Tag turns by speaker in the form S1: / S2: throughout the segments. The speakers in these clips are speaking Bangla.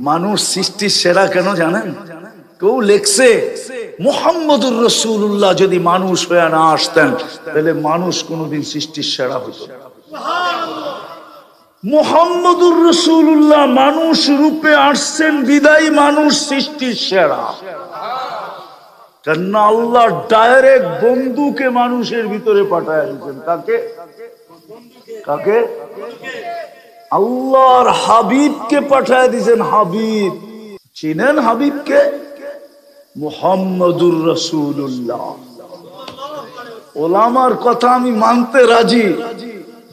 S1: মানুষ সৃষ্টির সেরা কেন জানেন? কেউ লেখছে মুহাম্মদুর রাসূলুল্লাহ যদি মানুষ হয়ে না আসতেন তাহলে মানুষ কোনোদিন সৃষ্টির সেরা হতো না। মুহাম্মদুর রাসূলুল্লাহ মানুষ রূপে আসছেন বিদায় মানুষ সৃষ্টির সেরা। কেন আল্লাহ ডাইরেক্ট বন্ধুকে মানুষের ভিতরে পাঠায় দিয়েছেন। কাকে? কাকে? আল্লাহর হাবিবকে পাঠায় দিয়েছেন। হাবিব চিনেন? হাবিবকে মুহাম্মদুর রাসূলুল্লাহ। ওলামার কথা আমি মানতে রাজি।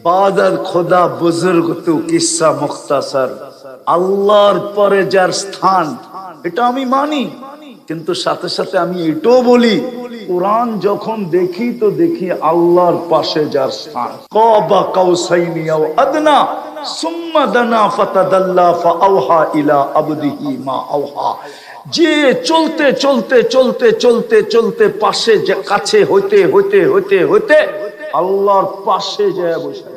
S1: বাদার খোদা বুজুর্গ তো কিসসা মুখতাসার, আল্লাহর পরে যার স্থান এটা আমি মানি, কিন্তু সাথে সাথে আমি এটাও বলি কোরআন যখন দেখি তো দেখি আল্লাহর পাশে যার স্থান। কাবা কাউসাইনি আও আদনা সুম্মা দানা ফাতাদাল্লা ফাআওহা ইলা আবদিহি মা আওহা। যে চলতে চলতে চলতে চলতে চলতে পাশে যে কাছে হইতে হইতে হইতে হইতে আল্লাহর পাশে যায় বসে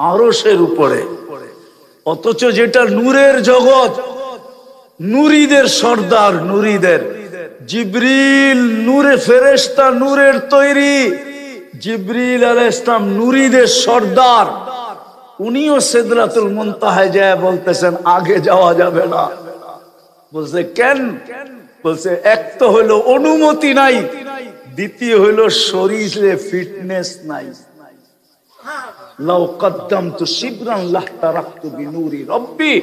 S1: আরশের উপরে। অথচ যেটা নূরের জগৎ, নূরীদের সর্দার, নূরীদের জিবরিল নূরে ফেরেশতা, নূরের তৈরি। জিবরিল আলাইহিস সালাম নূরীদের সর্দার, উনিও সিদরাতুল মুনতাহায় যায় বলতেছেন আগে যাওয়া যাবে না। বলছে কেন? বলছে এক তো হলো অনুমতি নাই, দ্বিতীয় হলো শরীরে ফিটনেস নাই। লাউ কদ্দামতু শিবরান লাহতারাকতু বিনূরি রব্বি,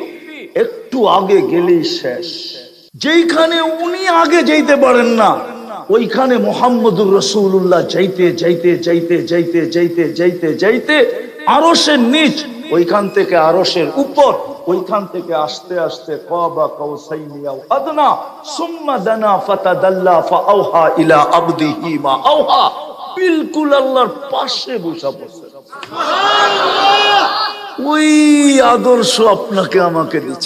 S1: একটু আগে গেলেই শেষ। যেইখানে উনি আগে যাইতে পারেন না ওইখানে মুহাম্মদুর রাসূলুল্লাহ যাইতে যাইতে যাইতে যাইতে যাইতে যাইতে যাইতে আরশের নিচ, ওইখান থেকে আরশের উপর, ওইখান থেকে আস্তে আস্তে কাবা কাউসাইনি আও আদনা সুম্মা দানা ফাতাদাল্লা ফাআওহা ইলা আবদিহি মা আওহা। বিলকুল আল্লাহর পাশে বসা বসে। ওই আদর্শ আপনাকে আমাকে দিচ্ছে।